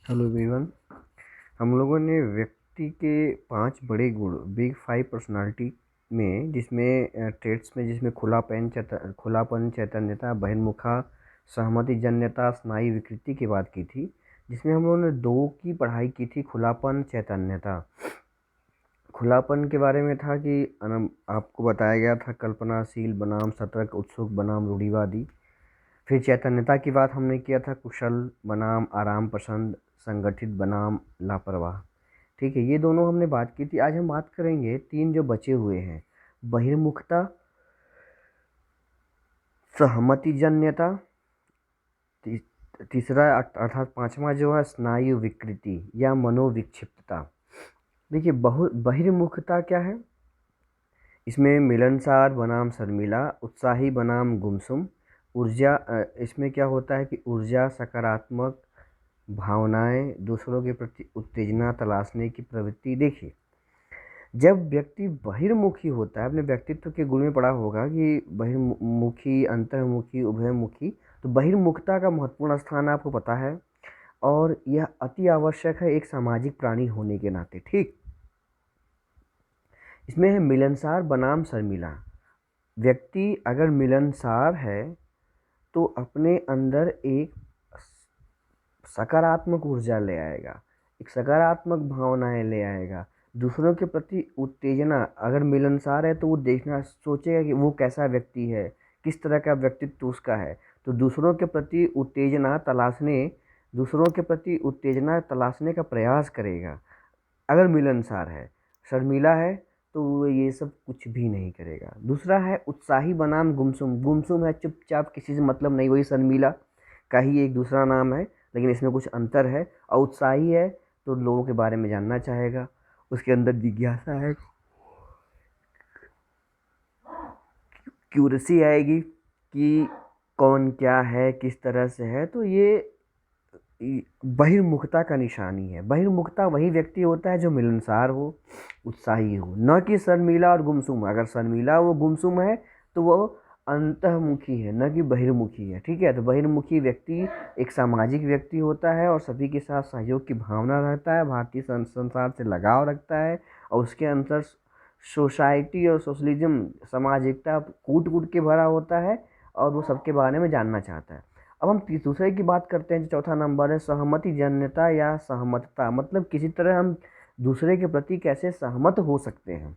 Hello everyone. हम लोगों ने व्यक्ति के 5 बड़े गुण बिग 5 पर्सनालिटी में जिसमें ट्रेड्स में जिसमें खुलापन चैतन्यता बहिर्मुखा सहमति जन्यता स्नायु विकृति की बात की थी, जिसमें हम लोगों ने 2 की पढ़ाई की थी। खुलापन चैतन्यता, खुलापन के बारे में था कि आपको बताया गया था कल्पनाशील बनाम सतर्क उत्सुक बनाम रूढ़िवादी। फिर चैतन्यता की बात हमने किया था कुशल बनाम आराम पसंद संगठित बनाम लापरवाह। ठीक है, ये दोनों हमने बात की थी। आज हम बात करेंगे 3 जो बचे हुए हैं। बहिर्मुखता, सहमतिजन्यता, तीसरा अर्थात 5वां जो है स्नायु विकृति या मनोविक्षिप्तता। देखिए बहिर्मुखता क्या है, इसमें मिलनसार बनाम शर्मिला, उत्साही बनाम गुमसुम, ऊर्जा इसमें क्या होता है कि ऊर्जा सकारात्मक भावनाएं दूसरों के प्रति उत्तेजना तलाशने की प्रवृत्ति। देखिए जब व्यक्ति बहिर्मुखी होता है, अपने व्यक्तित्व के गुण में पढ़ा होगा कि बहिर्मुखी अंतर्मुखी उभयमुखी, तो बहिर्मुखता का महत्वपूर्ण स्थान आपको पता है और यह अति आवश्यक है एक सामाजिक प्राणी होने के नाते। ठीक, इसमें है मिलनसार बनाम शर्मिला। व्यक्ति अगर मिलनसार है तो अपने अंदर एक सकारात्मक ऊर्जा ले आएगा, एक सकारात्मक भावनाएं ले आएगा, दूसरों के प्रति उत्तेजना। अगर मिलनसार है तो वो देखना सोचेगा कि वो कैसा व्यक्ति है, किस तरह का व्यक्तित्व उसका है, तो दूसरों के प्रति उत्तेजना तलाशने का प्रयास करेगा अगर मिलनसार है। शर्मिला है तो वो ये सब कुछ भी नहीं करेगा। दूसरा है उत्साही बनाम गुमसुम। गुमसुम है चुपचाप, किसी से मतलब नहीं, वही शर्मिला का ही एक दूसरा नाम है, लेकिन इसमें कुछ अंतर है। और उत्साही है तो लोगों के बारे में जानना चाहेगा, उसके अंदर जिज्ञासा है, क्यूरसी आएगी कि कौन क्या है किस तरह से है। तो ये बहिर्मुखता का निशानी है। बहिर्मुखता वही व्यक्ति होता है जो मिलनसार हो, उत्साही हो, न कि शर्मिला और गुमसुम। अगर शर्मिला वो गुमसुम है तो वो अंतर्मुखी है, न कि बहिर्मुखी है। ठीक है, तो बहिर्मुखी व्यक्ति एक सामाजिक व्यक्ति होता है और सभी के साथ सहयोग की भावना रखता है, भारतीय संसार से लगाव रखता है और उसके अंदर सोसाइटी और सोशलिज्म सामाजिकता कूट कूट के भरा होता है और वो सबके बारे में जानना चाहता है। अब हम दूसरे की बात करते हैं, जो चौथा नंबर है सहमति जन्यता या सहमतता। मतलब किसी तरह हम दूसरे के प्रति कैसे सहमत हो सकते हैं,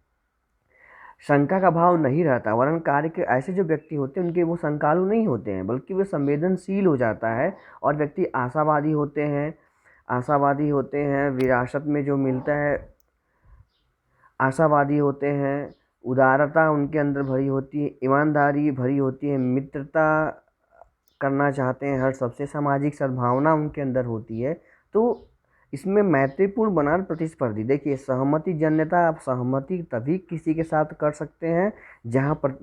शंका का भाव नहीं रहता। वरन कार्य के ऐसे जो व्यक्ति होते हैं उनके वो शंकालु नहीं होते हैं, बल्कि वे संवेदनशील हो जाता है और व्यक्ति आशावादी होते हैं विरासत में जो मिलता है, आशावादी होते हैं, उदारता उनके अंदर भरी होती है, ईमानदारी भरी होती है, मित्रता करना चाहते हैं, हर सबसे सामाजिक सद्भावना उनके अंदर होती है। तो इसमें मैत्रीपूर्ण बनाम प्रतिस्पर्धी। देखिए सहमति जन्यता, आप सहमति तभी किसी के साथ कर सकते हैं जहाँ पर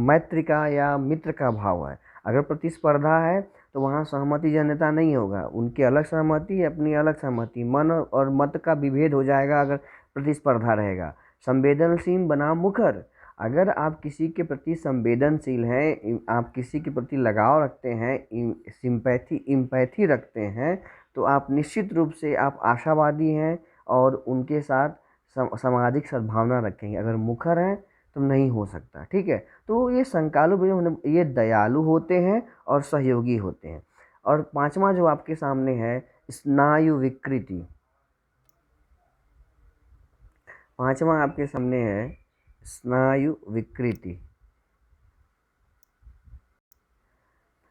मैत्री का या मित्र का भाव है। अगर प्रतिस्पर्धा है तो वहाँ सहमति जन्यता नहीं होगा, उनकी अलग सहमति अपनी अलग सहमति, मन और मत का विभेद हो जाएगा अगर प्रतिस्पर्धा रहेगा। संवेदनशील बनाम मुखर, अगर आप किसी के प्रति संवेदनशील हैं, आप किसी के प्रति लगाव रखते हैं, इम्पैथी रखते हैं, तो आप निश्चित रूप से आप आशावादी हैं और उनके साथ सामाजिक सद्भावना रखेंगे। अगर मुखर हैं तो नहीं हो सकता। ठीक है, तो ये ये दयालु होते हैं और सहयोगी होते हैं। और 5वां जो आपके सामने है स्नायु विकृति। 5वां आपके सामने है स्नायु विकृति,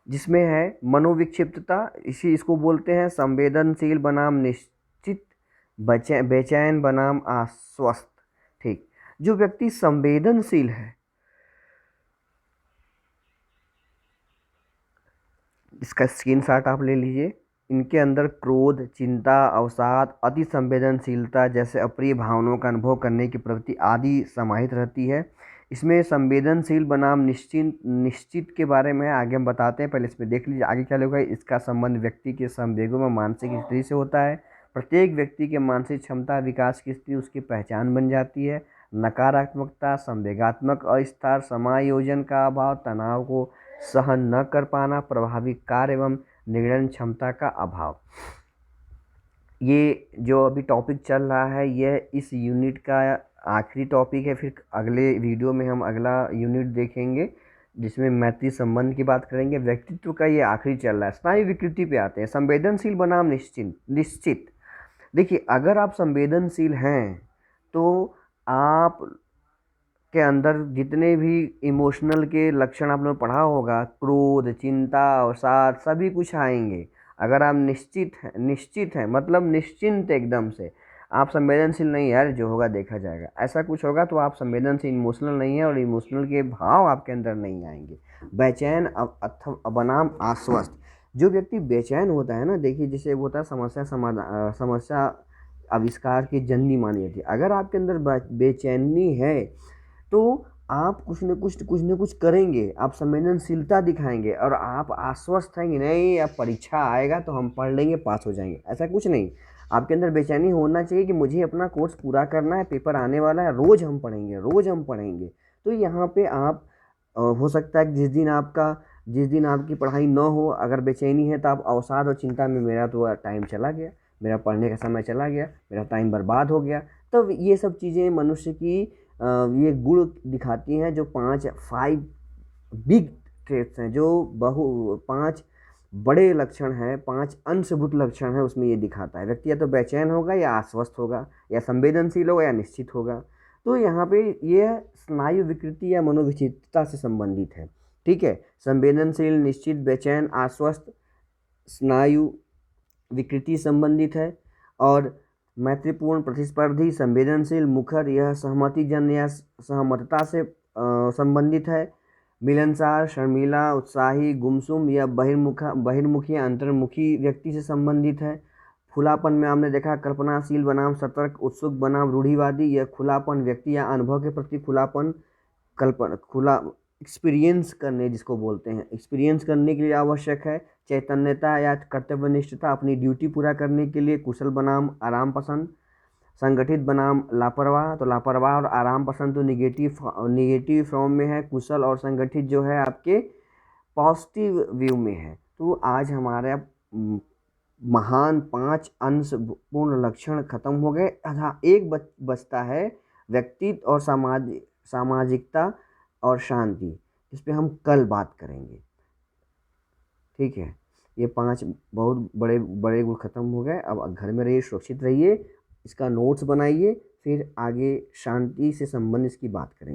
जिसमें है मनोविक्षिप्तता। इसको बोलते हैं संवेदनशील बनाम निश्चित, बेचैन बनाम आश्वस्त। ठीक, जो व्यक्ति संवेदनशील है, इसका स्क्रीनशॉट आप ले लीजिए। इनके अंदर क्रोध, चिंता, अवसाद, अति संवेदनशीलता जैसे अप्रिय भावनाओं का अनुभव करने की प्रवृत्ति आदि समाहित रहती है। इसमें संवेदनशील बनाम निश्चित के बारे में आगे हम बताते हैं, पहले इसमें देख लीजिए आगे क्या होगा। इसका संबंध व्यक्ति के संवेगों में मानसिक स्थिति से होता है। प्रत्येक व्यक्ति के मानसिक क्षमता विकास की स्थिति उसकी पहचान बन जाती है। नकारात्मकता, संवेगात्मक अस्थिर, समायोजन का अभाव, तनाव को सहन न कर पाना, प्रभावी कार्य एवं निर्णय क्षमता का अभाव। ये जो अभी टॉपिक चल रहा है यह इस यूनिट का आखिरी टॉपिक है। फिर अगले वीडियो में हम अगला यूनिट देखेंगे जिसमें मैत्री संबंध की बात करेंगे। व्यक्तित्व का ये आखिरी चल रहा है। स्नायु विकृति पे आते हैं। संवेदनशील बनाम निश्चित निश्चित देखिए, अगर आप संवेदनशील हैं तो आप के अंदर जितने भी इमोशनल के लक्षण आपने पढ़ा होगा, क्रोध, चिंता, अवसाद, सभी कुछ आएंगे। अगर आप निश्चित हैं मतलब निश्चिंत एकदम से, आप संवेदनशील नहीं, यार जो होगा देखा जाएगा, ऐसा कुछ होगा तो आप संवेदनशील, इमोशनल नहीं है और इमोशनल के भाव आपके अंदर नहीं आएंगे। बेचैन बनाम आश्वस्त। जो व्यक्ति बेचैन होता है ना, देखिए जैसे वो होता है समस्या आविष्कार की जननी मानी जाती है। अगर आपके अंदर बेचैनी है तो आप कुछ न कुछ करेंगे, आप संवेदनशीलता दिखाएंगे और आप आश्वस्त हैं कि नहीं अब परीक्षा आएगा तो हम पढ़ लेंगे, पास हो जाएंगे। ऐसा कुछ नहीं, आपके अंदर बेचैनी होना चाहिए कि मुझे अपना कोर्स पूरा करना है, पेपर आने वाला है, रोज़ हम पढ़ेंगे। तो यहाँ पे आप हो सकता है कि जिस दिन आपकी पढ़ाई न हो, अगर बेचैनी है तो आप अवसाद और चिंता में मेरा तो टाइम चला गया, मेरा पढ़ने का समय चला गया, मेरा टाइम बर्बाद हो गया। तो ये सब चीज़ें मनुष्य की ये गुण दिखाती हैं, जो 5 बिग ट्रेट्स हैं, जो 5 बड़े लक्षण हैं, 5 अंशभूत लक्षण हैं, उसमें ये दिखाता है। व्यक्ति या तो बेचैन होगा, या आश्वस्त होगा, या संवेदनशील होगा, या निश्चित होगा। तो यहाँ पे ये स्नायु विकृति या मनोविचित्रता से संबंधित है। ठीक है, संवेदनशील, निश्चित, बेचैन, आश्वस्त, स्नायु विकृति संबंधित है। और मैत्रीपूर्ण, प्रतिस्पर्धी, संवेदनशील, मुखर, यह सहमतिजन या सहमतता से संबंधित है। मिलनसार, शर्मीला, उत्साही, गुमसुम या बहिर्मुखी या अंतर्मुखी व्यक्ति से संबंधित है। खुलापन में हमने देखा कल्पनाशील बनाम सतर्क, उत्सुक बनाम रूढ़िवादी। यह खुलापन व्यक्ति या अनुभव के प्रति खुला एक्सपीरियंस करने जिसको बोलते हैं, एक्सपीरियंस करने के लिए आवश्यक है। चैतन्यता या कर्तव्यनिष्ठता, अपनी ड्यूटी पूरा करने के लिए। कुशल बनाम आराम पसंद, संगठित बनाम लापरवाह। तो लापरवाह और आराम पसंद तो निगेटिव फॉर्म में है, कुशल और संगठित जो है आपके पॉजिटिव व्यू में है। तो आज हमारा महान 5 अंशपूर्ण लक्षण खत्म हो गए। हाँ, एक बचता है, व्यक्तित्व और सामाजिकता और शांति, इस पे हम कल बात करेंगे। ठीक है, ये 5 बहुत बड़े बड़े गुण खत्म हो गए। अब घर में रहिए, सुरक्षित रहिए, इसका नोट्स बनाइए, फिर आगे शांति से संबंध इसकी बात करेंगे।